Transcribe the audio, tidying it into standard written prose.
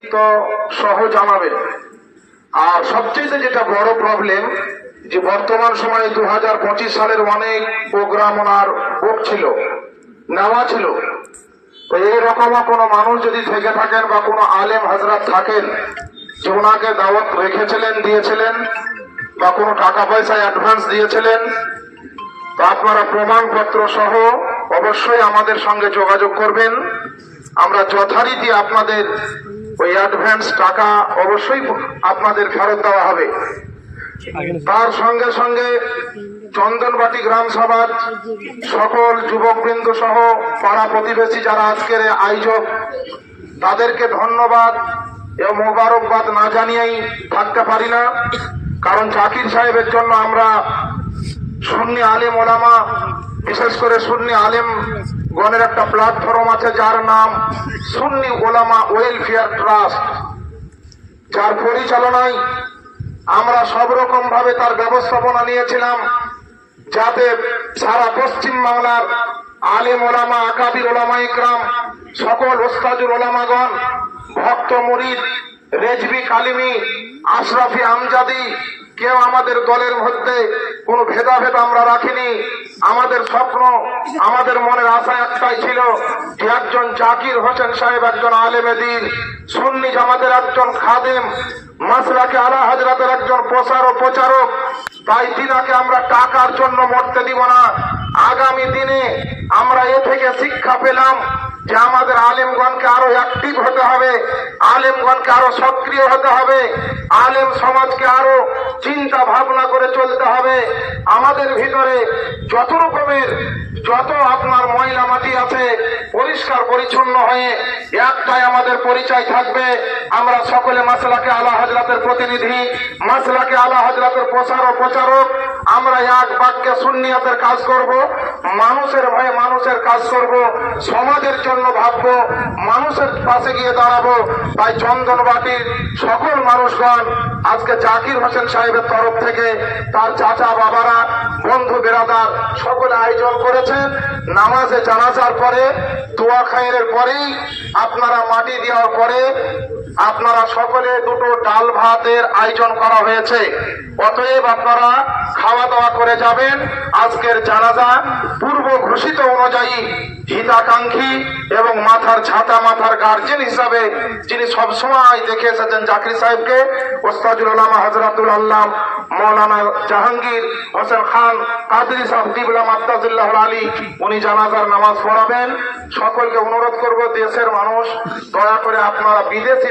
তো সহ জানাবেন। আর সবচেয়ে যেটা বড় প্রবলেম যে বর্তমান সময়ে 2025 সালের অনেক প্রোগ্রাম ওনার বুক ছিল, নেওয়া ছিল। তো এইরকম কোনো মানুষ যদি থেকে থাকেন বা কোনো আলেম হযরত থাকেন যে ওনাকে দাওয়াত রেখেছিলেন, দিয়েছিলেন বা কোনো টাকা পয়সা অ্যাডভান্স দিয়েছিলেন, তো আপনারা প্রমাণপত্র সহ অবশ্যই আমাদের সঙ্গে যোগাযোগ করবেন। আমরা যথারীতি আপনাদের ওই অ্যাডভান্স টাকা অবশ্যই আপনাদের ফেরত দেওয়া হবে। তার সঙ্গে সঙ্গে চন্দনবাটি গ্রাম সভার সকল যুবকবৃন্দ সহ পাড়া প্রতিবেশী যারা আজকের আয়োজক, তাদেরকে ধন্যবাদ এবং মোবারকবাদ না জানিয়েই থাকতে পারি না। কারণ জাকির সাহেবের জন্য আমরা সুন্নি আলেম ওলামা, বিশেষ করে সুন্নি আলেম গণের একটা প্ল্যাটফর্ম আছে যার নাম সুন্নি ওলামা ওয়েলফেয়ার ট্রাস্ট, যার পরিচালনায় আমরা সব রকম ভাবে তার ব্যবস্থাপনা নিয়েছিলাম, যাতে সারা পশ্চিম বাংলার আলেম ওলামা, আকাবির ওলামা ইকরাম, সকল ওস্তাজুল ওলামাগণ, ভক্ত মুরিদ, রেজবি কালিমি, আশরাফি আমজাদি, কেউ আমাদের দলের মধ্যে কোনো ভেদাভেদ আমরা রাখিনি। আমাদের স্বপ্ন, আমাদের মনের আশা একটাই ছিল যে একজন জাকির হোসেন সাহেব একজন আলেমে দ্বীন, সুন্নি জামাতের একজন খাদেম, মাসলাকে আলা হযরতের একজন প্রচারক। তাই তিনাকে আমরা টাকার জন্য মরতে দিব না। আগামী দিনে আমরা এ থেকে শিক্ষা পেলাম যে আমাদের আলেমগণকে আরো অ্যাক্টিভ হতে হবে, আলেমগণকে আরো সক্রিয় হতে হবে, আলেম সমাজকে আরো চিন্তা ভাবনা করে চলতে হবে। আমাদের ভিতরে যত আপনার ময়লা মাটি আছে পরিষ্কার পরিচ্ছন্ন হয়ে একটাই আমাদের পরিচয় থাকবে, আমরা সকলে মাসলাকে আলা হযরতের প্রতিনিধি, মাসলাকে আলা হযরতের প্রচারক। আমরা এক বাক্যে সুন্নিয়তের কাজ করব, মানুষের ভয়ে মানুষের কাজ করব, সমাজের জন্য ভাববো, মানুষের পাশে গিয়ে দাঁড়াবো। তাই চন্দনবাটির সকল মানুষগণ আজকে জাকির হোসেন সাহেবের তরফ থেকে তার চাচা বাবারা, বন্ধু বেরাদার সকলে আয়োজন করেছেন। নামাজে জানাজার পরে, দোয়া খায়ের পরেই, আপনারা মাটি দেওয়ার পরে আপনারা সকলে দুটো ডাল ভাতের আয়োজন করা হয়েছে। অতএব আপনারা খাওয়া দাওয়া করে যাবেন। আজকের জানাজা পূর্ব ঘোষিত অনুযায়ী হিতাকাঙ্ক্ষী এবং মাথার ছাতা, মাথার গার্জেন হিসাবে যিনি সবসময় দেখে এসেছেন জাকির সাহেবকে, ওস্তাজুল উলামা হযরতুল আল্লাম মৌলানা জাহাঙ্গীর হোসেন খান কাদরি সাহেব কিবলা মাদ্দাজিল্লাহ আলী, উনি জানাজার নামাজ পড়াবেন। সকলকে অনুরোধ করব, দেশের মানুষ দয়া করে আপনারা বিদেশি